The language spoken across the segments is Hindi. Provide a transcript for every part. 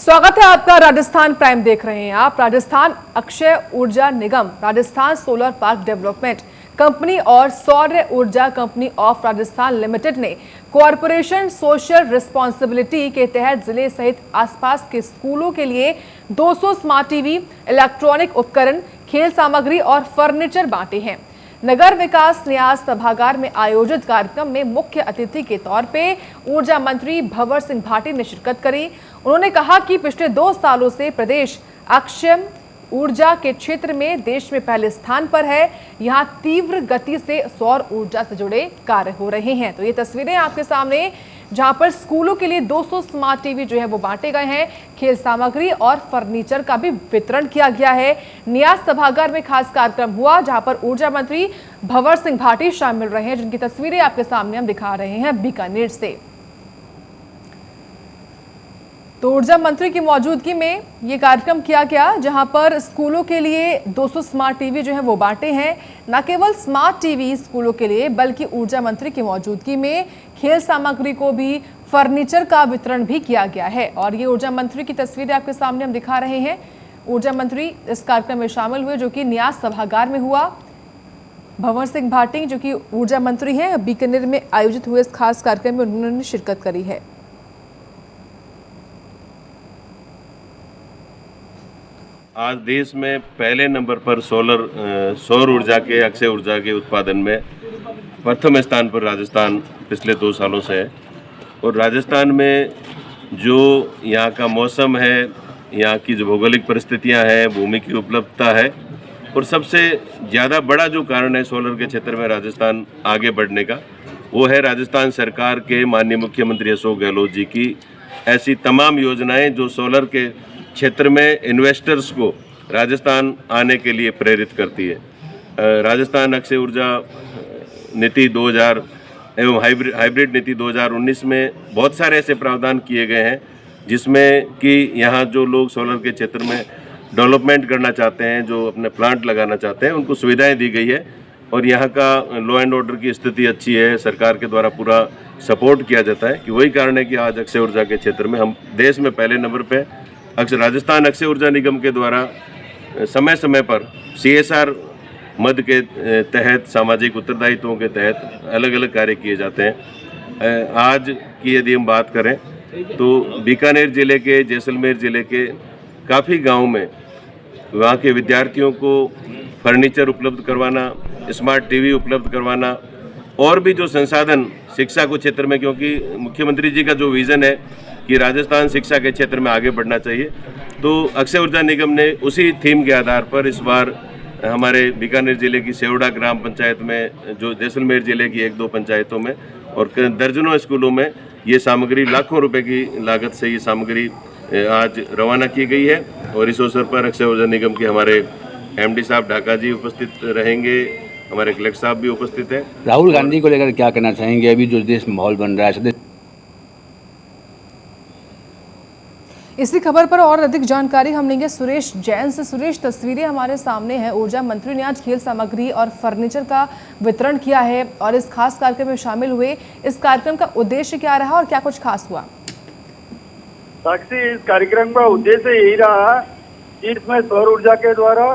स्वागत है आपका। राजस्थान प्राइम देख रहे हैं आप। Rajasthan Akshay Urja Nigam, Rajasthan solar park development company और Saur Urja company of Rajasthan limited ने कॉरपोरेशन सोशल रिस्पॉन्सिबिलिटी के तहत जिले सहित आसपास के स्कूलों के लिए 200 स्मार्ट टीवी, इलेक्ट्रॉनिक उपकरण, खेल सामग्री और फर्नीचर बांटे हैं। नगर विकास न्यास सभागार में आयोजित कार्यक्रम में मुख्य अतिथि के तौर पे ऊर्जा मंत्री भंवर सिंह भाटी ने शिरकत करी। उन्होंने कहा कि पिछले 2 सालों से प्रदेश अक्षय ऊर्जा के क्षेत्र में देश में पहले स्थान पर है। यहां तीव्र गति से सौर ऊर्जा से जुड़े कार्य हो रहे हैं। तो ये तस्वीरें आपके सामने, जहां पर स्कूलों के लिए 200 स्मार्ट टीवी जो है वो बांटे गए हैं। खेल सामग्री और फर्नीचर का भी वितरण किया गया है। न्यास सभागार में खास कार्यक्रम हुआ जहां पर ऊर्जा मंत्री भंवर सिंह भाटी शामिल रहे हैं, जिनकी तस्वीरें आपके सामने हम दिखा रहे हैं बीकानेर से। तो ऊर्जा मंत्री की मौजूदगी में ये कार्यक्रम किया गया, जहां पर स्कूलों के लिए 200 स्मार्ट टीवी जो है वो बांटे हैं। न केवल स्मार्ट टीवी स्कूलों के लिए, बल्कि ऊर्जा मंत्री की मौजूदगी में खेल सामग्री को भी, फर्नीचर का वितरण भी किया गया है। और ये ऊर्जा मंत्री की तस्वीरें आपके सामने हम दिखा रहे हैं। ऊर्जा मंत्री इस कार्यक्रम में शामिल हुए, जो कि न्यास सभागार में हुआ। भंवर सिंह भाटी जो कि ऊर्जा मंत्री हैं, बीकानेर में आयोजित हुए इस खास कार्यक्रम में उन्होंने शिरकत करी है। आज देश में पहले नंबर पर सौर ऊर्जा के, अक्षय ऊर्जा के उत्पादन में प्रथम स्थान पर राजस्थान पिछले 2 सालों से है। और राजस्थान में जो यहाँ का मौसम है, यहाँ की जो भौगोलिक परिस्थितियाँ हैं, भूमि की उपलब्धता है, और सबसे ज़्यादा बड़ा जो कारण है सोलर के क्षेत्र में राजस्थान आगे बढ़ने का, वो है राजस्थान सरकार के माननीय मुख्यमंत्री अशोक गहलोत जी की ऐसी तमाम योजनाएं जो सोलर के क्षेत्र में इन्वेस्टर्स को राजस्थान आने के लिए प्रेरित करती है। राजस्थान अक्षय ऊर्जा नीति 2000 एवं हाइब्रिड नीति 2019 में बहुत सारे ऐसे प्रावधान किए गए हैं, जिसमें कि यहाँ जो लोग सोलर के क्षेत्र में डेवलपमेंट करना चाहते हैं, जो अपने प्लांट लगाना चाहते हैं, उनको सुविधाएं दी गई है। और यहाँ का लॉ एंड ऑर्डर की स्थिति अच्छी है, सरकार के द्वारा पूरा सपोर्ट किया जाता है। कि वही कारण है कि आज अक्षय ऊर्जा के क्षेत्र में हम देश में पहले नंबर पर। राजस्थान अक्षय ऊर्जा निगम के द्वारा समय समय पर CSR मद के तहत, सामाजिक उत्तरदायित्वों के तहत अलग अलग कार्य किए जाते हैं। आज की यदि हम बात करें तो बीकानेर ज़िले के, जैसलमेर ज़िले के काफ़ी गांव में वहाँ के विद्यार्थियों को फर्नीचर उपलब्ध करवाना, स्मार्ट टीवी उपलब्ध करवाना, और भी जो संसाधन शिक्षा के क्षेत्र में, क्योंकि मुख्यमंत्री जी का जो विज़न है कि राजस्थान शिक्षा के क्षेत्र में आगे बढ़ना चाहिए, तो अक्षय ऊर्जा निगम ने उसी थीम के आधार पर इस बार हमारे बीकानेर जिले की सेवड़ा ग्राम पंचायत में, जो जैसलमेर जिले की 1-2 पंचायतों में और दर्जनों स्कूलों में ये सामग्री, लाखों रुपए की लागत से ये सामग्री आज रवाना की गई है। और इस अवसर पर अक्षय ऊर्जा निगम के हमारे MD साहब ढाका जी उपस्थित रहेंगे, हमारे कलेक्टर साहब भी उपस्थित हैं। राहुल गांधी को लेकर क्या कहना चाहेंगे? अभी जो देश में माहौल बन रहा है, इसी खबर पर और अधिक जानकारी हम लेंगे सुरेश जैन से। सुरेश, तस्वीरें हमारे सामने हैं। ऊर्जा मंत्री ने आज खेल सामग्री और फर्नीचर का वितरण किया है और इस खास कार्यक्रम में शामिल हुए। इस कार्यक्रम का उद्देश्य क्या रहा और क्या कुछ खास हुआ? साक्षी, इस कार्यक्रम का उद्देश्य यही रहा कि इसमें सौर ऊर्जा के द्वारा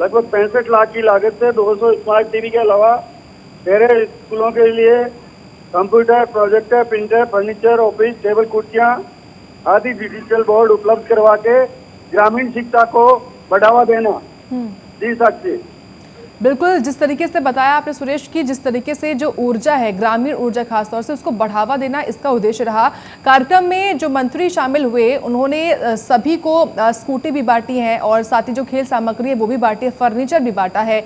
लगभग 65 लाख की लागत से 200 स्मार्ट टीवी के अलावा 13 स्कूलों के लिए computer, projector, printer, furniture, office table, कुर्सियां आदि डिजिटल बोर्ड उपलब्ध करवा के ग्रामीण शिक्षा को बढ़ावा देना। जी साक्षी, बिल्कुल, जिस तरीके से बताया आपने सुरेश की, जिस तरीके से जो ऊर्जा है, ग्रामीण ऊर्जा खासतौर से, उसको बढ़ावा देना इसका उद्देश्य रहा। कार्यक्रम में जो मंत्री शामिल हुए, उन्होंने सभी को स्कूटी भी बांटी है और साथ ही जो खेल सामग्री है वो भी बांटी है, फर्नीचर भी बांटा है।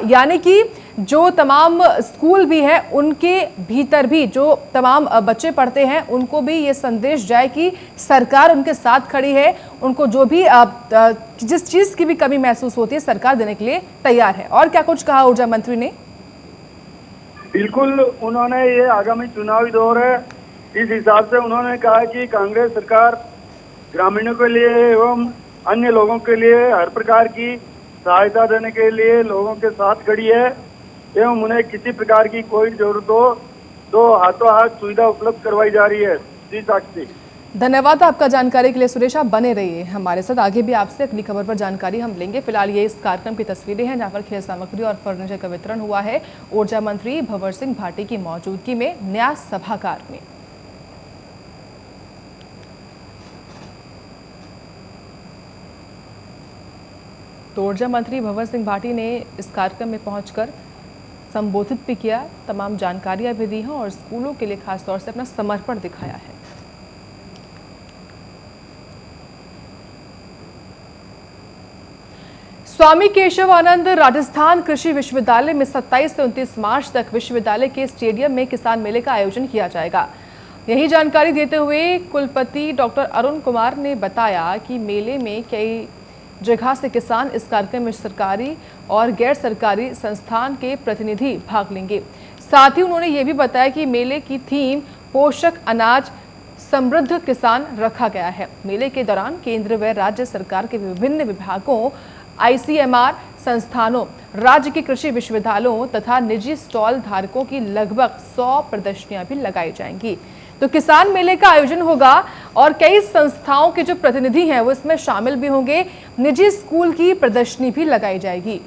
यानी कि जो तमाम स्कूल भी है, उनके भीतर भी जो तमाम बच्चे पढ़ते हैं, उनको भी ये संदेश जाए कि सरकार उनके साथ खड़ी है। उनको जो भी जिस चीज़ की भी कमी महसूस होती है, सरकार देने के लिए तैयार है। और क्या कुछ कहा ऊर्जा मंत्री ने? बिल्कुल, उन्होंने ये आगामी चुनावी दौर है, इस हिसाब से उन्होंने कहा कि कांग्रेस सरकार ग्रामीणों के लिए एवं अन्य लोगों के लिए हर प्रकार की सहायता देने के लिए लोगों के साथ खड़ी है एवं उन्हें किसी प्रकार की कोई जरूरत हो तो हाथों हाथ सुविधा उपलब्ध करवाई जा रही है। जी साक्षी। धन्यवाद आपका जानकारी के लिए सुरेश। आप बने रहिए हमारे साथ, आगे भी आपसे अगली खबर पर जानकारी हम लेंगे। फिलहाल ये इस कार्यक्रम की तस्वीरें हैं जहां पर खेल सामग्री और फर्नीचर का वितरण हुआ है ऊर्जा मंत्री भंवर सिंह भाटी की मौजूदगी में न्यास सभागार में। तो ऊर्जा मंत्री भंवर सिंह भाटी ने इस कार्यक्रम में पहुंचकर संबोधित भी किया, तमाम जानकारियां भी दी हैं और स्कूलों के लिए खासतौर से अपना समर्पण दिखाया है। स्वामी केशवानंद राजस्थान कृषि विश्वविद्यालय में 27 से 29 मार्च तक विश्वविद्यालय के स्टेडियम में किसान मेले का आयोजन किया जाएगा। यही जानकारी देते हुए कुलपति डॉक्टर अरुण कुमार ने बताया कि मेले में कई जगह से किसान इस कार्यक्रम में सरकारी और गैर सरकारी संस्थान के प्रतिनिधि भाग लेंगे। साथ ही उन्होंने ये भी बताया कि मेले की थीम पोषक अनाज समृद्ध किसान रखा गया है। मेले के दौरान केंद्र व राज्य सरकार के विभिन्न विभागों, ICMR संस्थानों, राज्य के कृषि विश्वविद्यालयों तथा निजी स्टॉल धारकों की लगभग 100 प्रदर्शनियां भी लगाई जाएंगी। तो किसान मेले का आयोजन होगा और कई संस्थाओं के जो प्रतिनिधि हैं वो इसमें शामिल भी होंगे। निजी स्कूल की प्रदर्शनी भी लगाई जाएगी।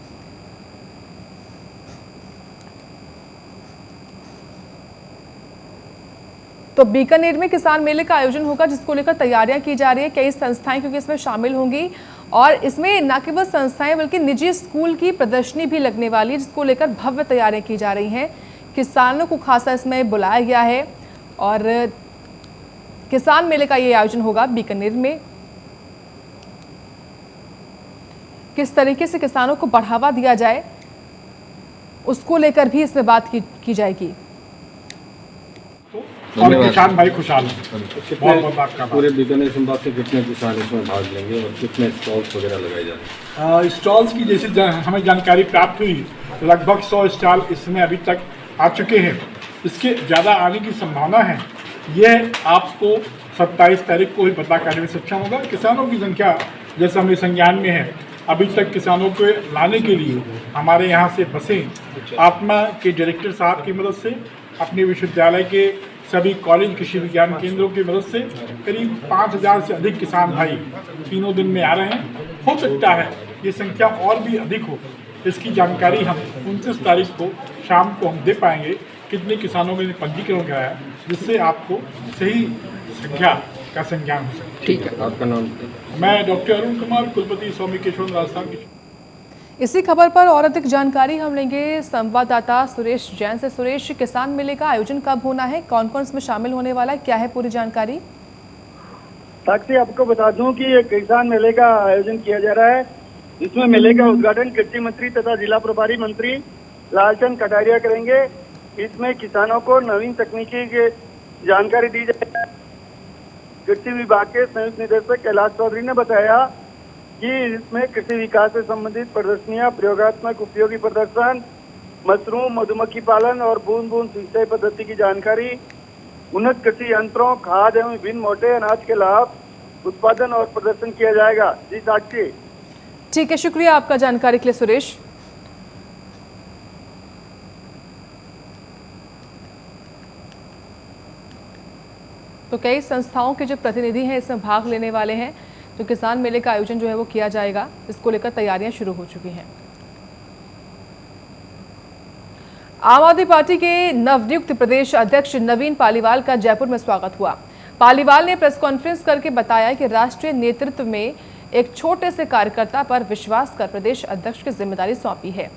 तो बीकानेर में किसान मेले का आयोजन होगा जिसको लेकर तैयारियां की जा रही है। कई संस्थाएं क्योंकि इसमें शामिल होंगी और इसमें न केवल संस्थाएं बल्कि निजी स्कूल की प्रदर्शनी भी लगने वाली है जिसको लेकर भव्य तैयारियां की जा रही हैं। किसानों को खासा इसमें बुलाया गया है और किसान मेले का ये आयोजन होगा बीकानेर में। किस तरीके से किसानों को बढ़ावा दिया जाए उसको लेकर भी इसमें बात की जाएगी। और किसान भाई खुशहाल हैं। पूरे बीकानेर संभाग से कितने किसान इसमें भाग लेंगे और कितने स्टॉल्स वगैरह लगाए जा रहे हैं? स्टॉल्स की जैसे हमें जानकारी प्राप्त हुई लगभग 100 स्टॉल इसमें अभी तक आ चुके हैं। इसके ज़्यादा आने की संभावना है। यह आपको 27 तारीख को ही पता करने में सक्षम होगा। किसानों की संख्या जैसा हमें संज्ञान में है, अभी तक किसानों को लाने के लिए हमारे यहाँ से बसें आत्मा के डायरेक्टर साहब की मदद से, अपने विश्वविद्यालय के सभी कॉलेज कृषि विज्ञान केंद्रों की मदद से करीब 5000 से अधिक किसान भाई तीनों दिन में आ रहे हैं। हो सकता है ये संख्या और भी अधिक हो। इसकी जानकारी हम 29 तारीख को शाम को हम दे पाएंगे कितने किसानों ने पंजीकरण कराया, जिससे आपको सही संख्या का संज्ञान हो सके। ठीक है, आपका नाम? मैं डॉक्टर अरुण कुमार, कुलपति स्वामी केशवानंद राजस्थान की। इसी खबर पर और अधिक जानकारी हम लेंगे संवाददाता सुरेश जैन से। सुरेश, किसान मेले का आयोजन कब होना है, कौन कौन इसमें शामिल होने वाला है, क्या है पूरी जानकारी? साक्षी, आपको बता दूं कि ये किसान मेले का आयोजन किया जा रहा है। इसमें मेले का उद्घाटन कृषि मंत्री तथा जिला प्रभारी मंत्री लालचंद कटारिया करेंगे। इसमें किसानों को नवीन तकनीकी की जानकारी दी जाएगी। कृषि विभाग के संयुक्त निदेशक कैलाश चौधरी ने बताया कि इसमें कृषि विकास से संबंधित प्रदर्शनियां, प्रयोगात्मक उपयोगी प्रदर्शन, मशरूम, मधुमक्खी पालन और बूंद बूंद सिंचाई पद्धति की जानकारी, उन्नत कृषि यंत्रों, खाद एवं विभिन्न मोटे अनाज के लाभ, उत्पादन और प्रदर्शन किया जाएगा। जी साक्षी। ठीक है, शुक्रिया आपका जानकारी के लिए सुरेश। तो कई संस्थाओं के जो प्रतिनिधि हैं इसमें भाग लेने वाले हैं। तो किसान मेले का आयोजन जो है वो किया जाएगा, इसको लेकर तैयारियां शुरू हो चुकी हैं। आम आदमी पार्टी के नवनियुक्त प्रदेश अध्यक्ष नवीन पालीवाल का जयपुर में स्वागत हुआ। पालीवाल ने प्रेस कॉन्फ्रेंस करके बताया कि राष्ट्रीय नेतृत्व में एक छोटे से कार्यकर्ता पर विश्वास कर प्रदेश अध्यक्ष की जिम्मेदारी सौंपी है।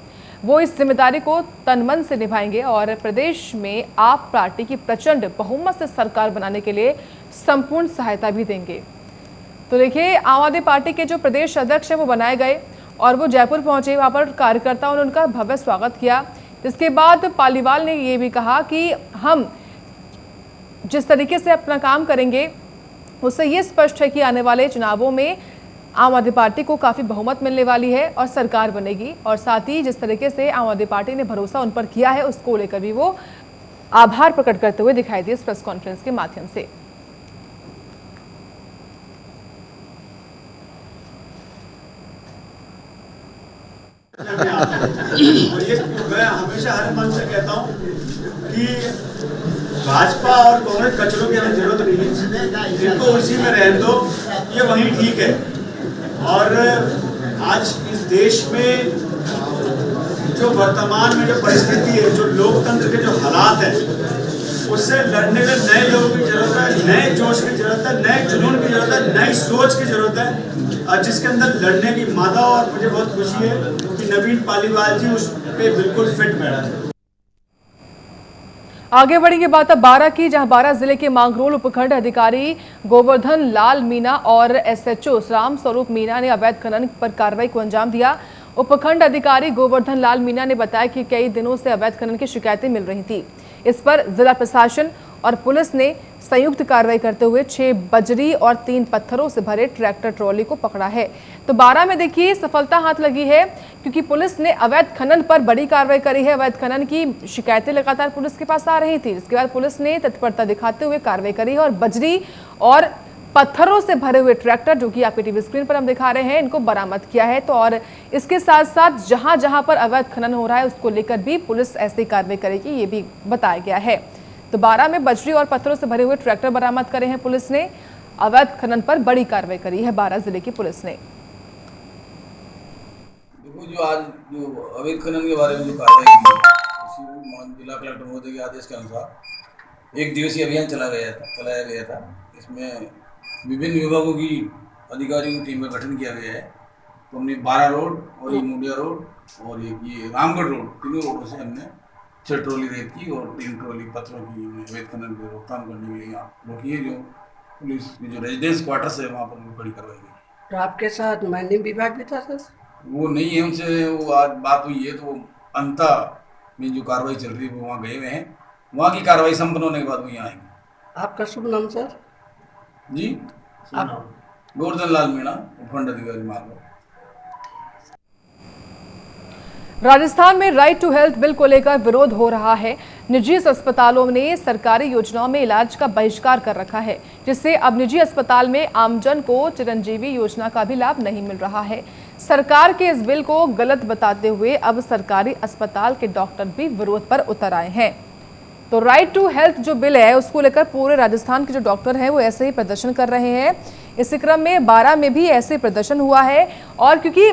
वो इस जिम्मेदारी को तनमन से निभाएंगे और प्रदेश में आप पार्टी की प्रचंड बहुमत से सरकार बनाने के लिए संपूर्ण सहायता भी देंगे। तो देखिए, आम आदमी पार्टी के जो प्रदेश अध्यक्ष है वो बनाए गए और वो जयपुर पहुंचे। वहां पर कार्यकर्ताओं ने उनका भव्य स्वागत किया। इसके बाद पालीवाल ने ये भी कहा कि हम जिस तरीके से अपना काम करेंगे उससे ये स्पष्ट है कि आने वाले चुनावों में आम आदमी पार्टी को काफ़ी बहुमत मिलने वाली है और सरकार बनेगी। और साथ ही जिस तरीके से आम आदमी पार्टी ने भरोसा उन पर किया है उसको लेकर भी वो आभार प्रकट करते हुए दिखाई दिए इस प्रेस कॉन्फ्रेंस के माध्यम से। मैं हमेशा हर मन से कहता हूँ कि भाजपा और कांग्रेस कचरों की हमें जरूरत नहीं है, इनको उसी में रहने दो, ये वहीं ठीक है। और आज इस देश में जो वर्तमान में जो परिस्थिति है, जो लोकतंत्र के जो हालात हैं, उससे लड़ने में नए लोगों की जरूरत है, नए जोश की जरूरत है, नए जुनून की जरूरत है, नई सोच की जरूरत है, और जिसके अंदर लड़ने की मादा। और मुझे बहुत खुशी है कि नवीन पालीवाल जी उस पे बिल्कुल फिट बैठे हैं। आगे बढ़ेंगे बात अब बारां की, जहां बारां जिले के मांगरोल उपखंड अधिकारी गोवर्धन लाल मीना और एसएचओ राम स्वरूप मीना ने अवैध खनन पर कार्रवाई को अंजाम दिया। उपखंड अधिकारी गोवर्धन लाल मीना ने बताया कि कई दिनों से अवैध खनन की शिकायतें मिल रही थी। इस पर जिला प्रशासन और पुलिस ने संयुक्त कार्रवाई करते हुए 6 बजरी और 3 पत्थरों से भरे ट्रैक्टर ट्रॉली को पकड़ा है। तो बारां में देखिए सफलता हाथ लगी है, क्योंकि पुलिस ने अवैध खनन पर बड़ी कार्रवाई करी है। अवैध खनन की शिकायतें लगातार पुलिस के पास आ रही थी, जिसके बाद पुलिस ने तत्परता दिखाते हुए कार्रवाई करी है और बजरी और पत्थरों से भरे हुए ट्रैक्टर, जो कि आपके टीवी स्क्रीन पर हम दिखा रहे हैं, इनको बरामद किया है। तो और इसके साथ साथ जहां जहां पर अवैध खनन हो रहा है उसको लेकर भी पुलिस ऐसी कार्रवाई करेगी, ये भी बताया गया है। तो बारां में बजरी और पत्थरों से भरे हुए ट्रैक्टर बरामद करे हैं पुलिस ने। अवैध खनन पर बड़ी कार्रवाई करी है बारां जिले की पुलिस ने। देखो, जो आज जो अवैध खनन के बारे में जो कार्रवाई की है, जिला कलेक्टर महोदय के आदेश के अनुसार 1 दिवसीय अभियान चलाया गया था। इसमें विभिन्न विभागों की अधिकारियों की टीम का गठन किया गया है। तो हमने 12 रोड और ये मुंडिया रोड और ये रामगढ़ रोड, तीनों रोडों से हमने 6 ट्रॉली रेत की और 3 ट्रॉली पत्थरों की अवैध खनन की रोकथाम करने के लिए रोकी है। जो पुलिस की जो रेजिडेंस क्वार्टर्स है वहाँ पर बड़ी कार्रवाई की। तो आपके साथ माइनिंग विभाग भी था सर? वो नहीं है, उनसे वो आज बात हुई है, तो अंता में जो कार्रवाई चल रही है वो वहाँ गए हुए हैं। वहाँ की कार्रवाई संपन्न होने के बाद वो यहाँ आएंगे। आपका शुभ नाम सर? जी, गोवर्धन लाल मीणा, उपखंड अधिकारी मांगरोल। राजस्थान में राइट टू हेल्थ बिल को लेकर विरोध हो रहा है। निजी अस्पतालों ने सरकारी योजनाओं में इलाज का बहिष्कार कर रखा है, जिससे अब निजी अस्पताल में आमजन को चिरंजीवी योजना का भी लाभ नहीं मिल रहा है। सरकार के इस बिल को गलत बताते हुए अब सरकारी अस्पताल के डॉक्टर भी विरोध पर उतर आए हैं। तो राइट टू हेल्थ जो बिल है उसको लेकर पूरे राजस्थान के जो डॉक्टर हैं वो ऐसे ही प्रदर्शन कर रहे हैं। इसी क्रम में बारां में भी ऐसे प्रदर्शन हुआ है। और क्योंकि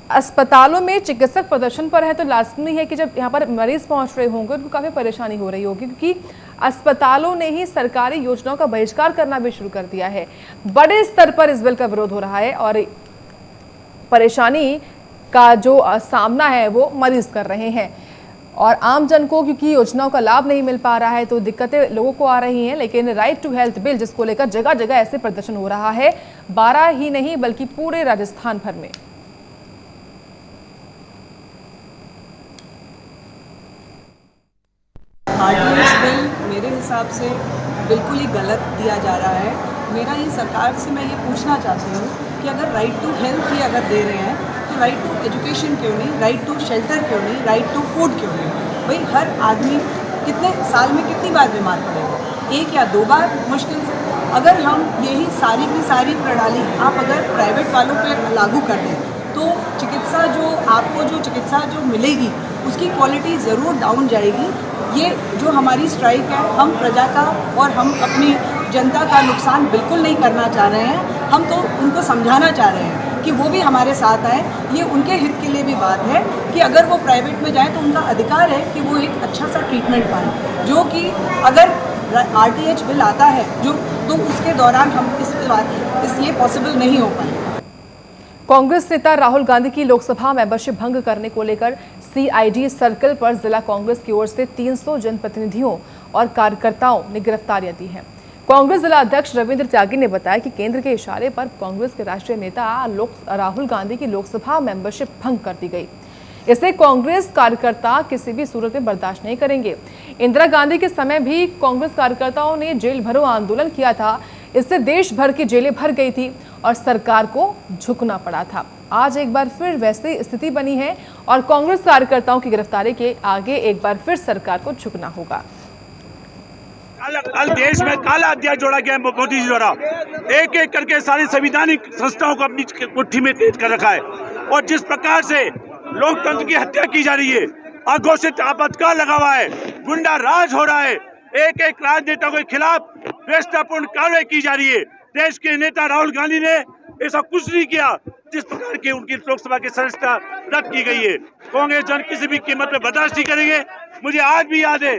अस्पतालों में चिकित्सक प्रदर्शन पर है, तो लाजमी है कि जब यहाँ पर मरीज पहुंच रहे होंगे उनको काफ़ी परेशानी हो रही होगी, क्योंकि अस्पतालों ने ही सरकारी योजनाओं का बहिष्कार करना भी शुरू कर दिया है। बड़े स्तर पर इस बिल का विरोध हो रहा है और परेशानी का जो सामना है वो मरीज कर रहे हैं। और आम जन को क्योंकि योजनाओं का लाभ नहीं मिल पा रहा है तो दिक्कतें लोगों को आ रही हैं। लेकिन राइट टू हेल्थ बिल जिसको लेकर जगह जगह ऐसे प्रदर्शन हो रहा है, बारां ही नहीं बल्कि पूरे राजस्थान भर में। आरटीएच बिल मेरे हिसाब से बिल्कुल ही गलत दिया जा रहा है। मेरा ये सरकार से मैं ये पूछना चाहती हूँ कि अगर राइट टू हेल्थ ही अगर दे रहे हैं तो राइट टू एजुकेशन क्यों नहीं, राइट टू शेल्टर क्यों नहीं, राइट टू फूड क्यों नहीं? भाई हर आदमी कितने साल में कितनी बार बीमार पड़ेगा? 1 या 2 बार मुश्किल से। अगर हम यही सारी की सारी प्रणाली आप अगर प्राइवेट वालों पर लागू कर दें तो चिकित्सा जो मिलेगी उसकी क्वालिटी ज़रूर डाउन जाएगी। ये जो हमारी स्ट्राइक है, हम प्रजा का और हम अपनी जनता का नुकसान बिल्कुल नहीं करना चाह रहे हैं। हम तो उनको समझाना चाह रहे हैं कि वो भी हमारे साथ आए। ये उनके हित के लिए भी बात है कि अगर वो प्राइवेट में जाए तो उनका अधिकार है कि वो एक अच्छा सा ट्रीटमेंट पाएँ, जो कि अगर आरटीएच बिल आता है तो उसके दौरान हम ये पॉसिबल नहीं हो पाएगा। कांग्रेस नेता राहुल गांधी की लोकसभा मेंबरशिप भंग करने को लेकर सीआईडी सर्कल पर जिला कांग्रेस की ओर से 300 जनप्रतिनिधियों और कार्यकर्ताओं ने गिरफ्तारियां दी हैं। कांग्रेस जिला अध्यक्ष रविंद्र त्यागी ने बताया कि केंद्र के इशारे पर कांग्रेस के राष्ट्रीय नेता राहुल गांधी की लोकसभा मेंबरशिप भंग कर दी गई। इसे कांग्रेस कार्यकर्ता किसी भी सूरत में बर्दाश्त नहीं करेंगे। इंदिरा गांधी के समय भी कांग्रेस कार्यकर्ताओं ने जेल भरो आंदोलन किया था। इससे देश भर की जेलें भर गई थी और सरकार को झुकना पड़ा था। आज एक बार फिर वैसी स्थिति बनी है और कांग्रेस कार्यकर्ताओं की गिरफ्तारी के आगे एक बार फिर सरकार को झुकना होगा। कल देश में काला अध्याय जोड़ा गया है मोदी जी द्वारा। एक एक करके सारी संवैधानिक संस्थाओं को अपनी मुट्ठी में कैद कर रखा है और जिस प्रकार से लोकतंत्र की हत्या की जा रही है, अघोषित आपातकाल लगा हुआ है, गुंडा राज हो रहा है, एक एक राजनेता के खिलाफ व्यवस्थापूर्ण कार्रवाई की जा रही है। देश के नेता राहुल गांधी ने ऐसा कुछ नहीं किया जिस प्रकार की उनकी लोकसभा की सदस्यता रद्द की गई है। कांग्रेस जन किसी भी कीमत पे बर्दाश्त नहीं करेंगे। मुझे आज भी याद है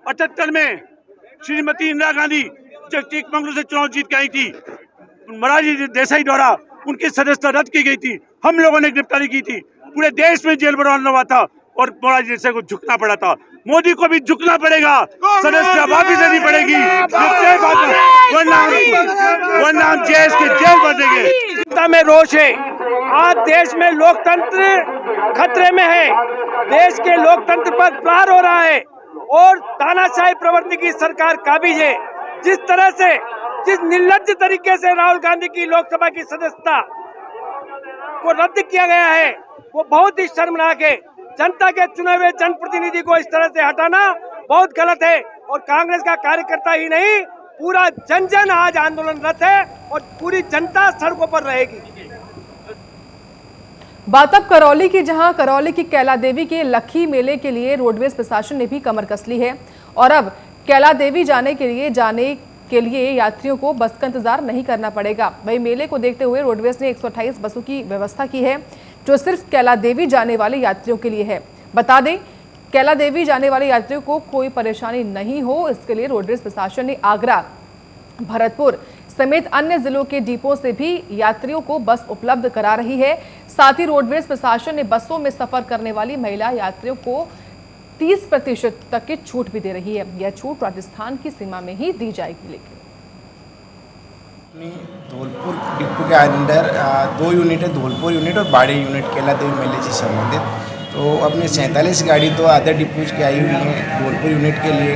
78 में श्रीमती इंदिरा गांधी जब चिकमंगलुरु से चुनाव जीत के आई थी, मोरारजी देसाई द्वारा उनकी सदस्यता रद्द की गई थी। हम लोगों ने गिरफ्तारी की थी, पूरे देश में जेल बनवाना हुआ था और मोरारजी देसाई को झुकना पड़ा था। मोदी को भी झुकना पड़ेगा, सदस्यता वापिस लेनी पड़ेगी, वरना हम देश के जेल भर देंगे। जनता में रोष है। आज देश में लोकतंत्र खतरे में है। देश के लोकतंत्र पर प्रहार हो रहा है और तानाशाही प्रवृत्ति की सरकार काबिज है। जिस तरह से, जिस निर्लज्ज तरीके से राहुल गांधी की लोकसभा की सदस्यता को रद्द किया गया है, वो बहुत ही शर्मनाक है। जनता के चुने हुए जनप्रतिनिधि को इस तरह से हटाना बहुत गलत है और कांग्रेस का कार्यकर्ता ही नहीं, पूरा जन जन आज आंदोलनरत है और पूरी जनता सड़कों पर रहेगी। बात अब करौली की, जहां करौली की कैला देवी के लखी मेले के लिए रोडवेज प्रशासन ने भी कमर कस ली है और अब कैला देवी जाने के लिए यात्रियों को बस का इंतजार नहीं करना पड़ेगा। वही मेले को देखते हुए रोडवेज ने 128 बसों की व्यवस्था की है जो सिर्फ कैला देवी जाने वाले यात्रियों के लिए है। बता दें, कैला देवी जाने वाले यात्रियों को कोई परेशानी नहीं हो, इसके लिए रोडवेज प्रशासन ने आगरा, भरतपुर समेत अन्य जिलों के डिपो से भी यात्रियों को बस उपलब्ध करा रही है। साथ ही रोडवेज प्रशासन ने बसों में सफर करने वाली महिला यात्रियों को 30% तक की छूट भी दे रही है। यह छूट राजस्थान की सीमा में ही दी जाएगी। लेकिन धौलपुर डिपो के अंदर 2 यूनिट है, धौलपुर यूनिट और बाड़ी यूनिट कैला देवी मेले से संबंधित। तो अपने 47 गाड़ी तो अदर डिपोज की आई हुई हैं धौलपुर यूनिट के लिए,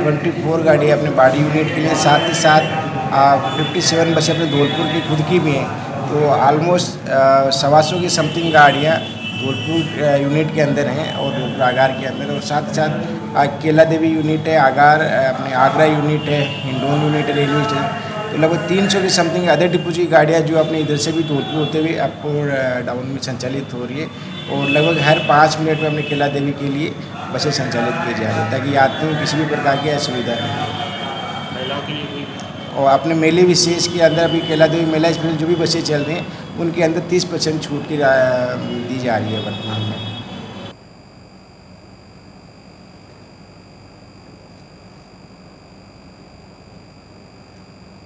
24 गाड़ी अपने बाड़ी यूनिट के लिए, साथ ही साथ 57 बसें अपने धौलपुर की खुद की भी हैं। तो ऑलमोस्ट 125 की समथिंग गाड़ियाँ धौलपुर यूनिट के अंदर हैं और धौलपुर आगार के अंदर, और साथ ही साथ कैला देवी यूनिट है, आगार अपने आगरा यूनिट है, हिंडोन यूनिट है, रेलवे स्टेशन। तो लगभग 300 की समथिंग अदर डिपो की गाड़ियाँ जो अपने इधर से भी धौलपुर होते हुए अप और डाउन में संचालित हो रही है और लगभग हर 5 मिनट में अपने कैला देवी के लिए बसें संचालित की जा रही है ताकि यात्रियों को किसी भी प्रकार की असुविधा नहीं हो। और अपने मेले विशेष के अंदर अभी कैला देवी मेला स्पेशल जो भी बसें चल रही हैं उनके अंदर 30% छूट की दी जा रही है वर्तमान में।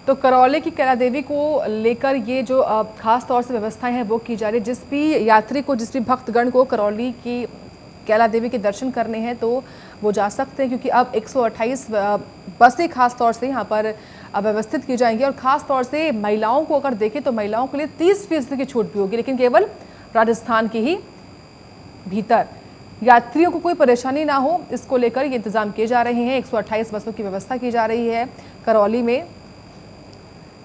तो करौली की कैला देवी को लेकर ये जो खास तौर से व्यवस्थाएं हैं वो की जा रही है। जिस भी यात्री को, जिस भी भक्तगण को करौली की कैला देवी के दर्शन करने हैं तो वो जा सकते हैं, क्योंकि अब 128 बसें खास तौर से यहाँ पर व्यवस्थित की जाएंगी और ख़ास तौर से महिलाओं को अगर देखें तो महिलाओं के लिए 30% की छूट भी होगी, लेकिन केवल राजस्थान के ही भीतर। यात्रियों को कोई परेशानी ना हो, इसको लेकर ये इंतजाम किए जा रहे हैं। 128 बसों की व्यवस्था की जा रही है करौली में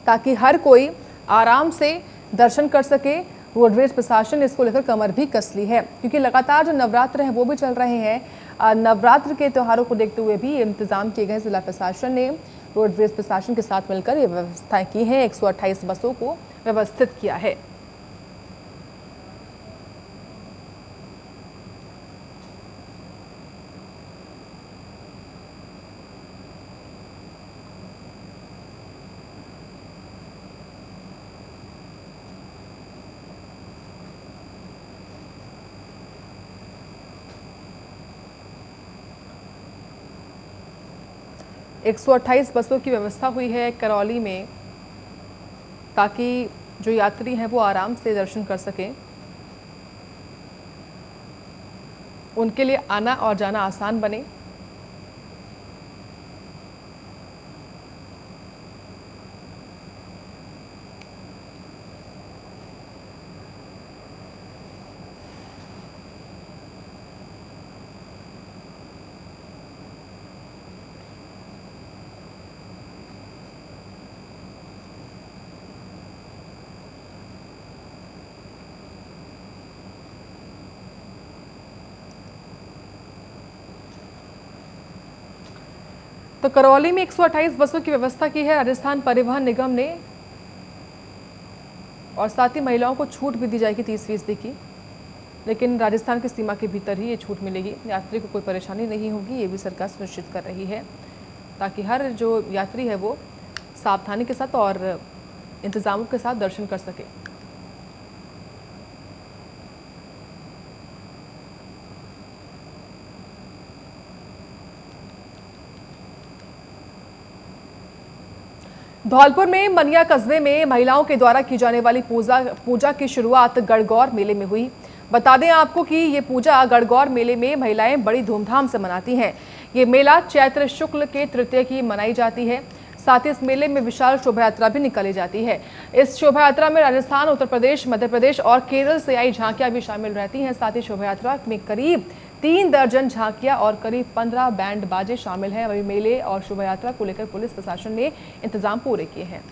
ताकि हर कोई आराम से दर्शन कर सके। रोडवेज प्रशासन ने इसको लेकर कमर भी कस ली है, क्योंकि लगातार जो नवरात्र हैं वो भी चल रहे हैं। नवरात्र के त्योहारों को देखते हुए भी इंतजाम किए गए। जिला प्रशासन ने रोडवेज प्रशासन के साथ मिलकर ये व्यवस्थाएं की हैं। 128 बसों को व्यवस्थित किया है। एक 128 बसों की व्यवस्था हुई है करौली में ताकि जो यात्री हैं वो आराम से दर्शन कर सकें, उनके लिए आना और जाना आसान बने। तो करौली में 128 बसों की व्यवस्था की है राजस्थान परिवहन निगम ने और साथ ही महिलाओं को छूट भी दी जाएगी 30% की, लेकिन राजस्थान की सीमा के भीतर ही ये छूट मिलेगी। यात्री को कोई परेशानी नहीं होगी, ये भी सरकार सुनिश्चित कर रही है। ताकि हर जो यात्री है वो सावधानी के साथ और इंतजामों के साथ दर्शन कर सके। धौलपुर में मनिया कस्बे में महिलाओं के द्वारा की जाने वाली पूजा की शुरुआत गणगौर मेले में हुई। बता दें आपको कि ये पूजा गणगौर मेले में महिलाएं बड़ी धूमधाम से मनाती हैं। ये मेला चैत्र शुक्ल के तृतीय की मनाई जाती है। साथ ही इस मेले में विशाल शोभा यात्रा भी निकाली जाती है। इस शोभा यात्रा में राजस्थान, उत्तर प्रदेश, मध्य प्रदेश और केरल से आई झांकियां भी शामिल रहती हैं। साथ ही शोभा यात्रा में करीब 3 दर्जन झांकियां और करीब 15 बैंड बाजे शामिल हैं। वही मेले और शोभा यात्रा को लेकर पुलिस प्रशासन ने इंतजाम पूरे किए हैं।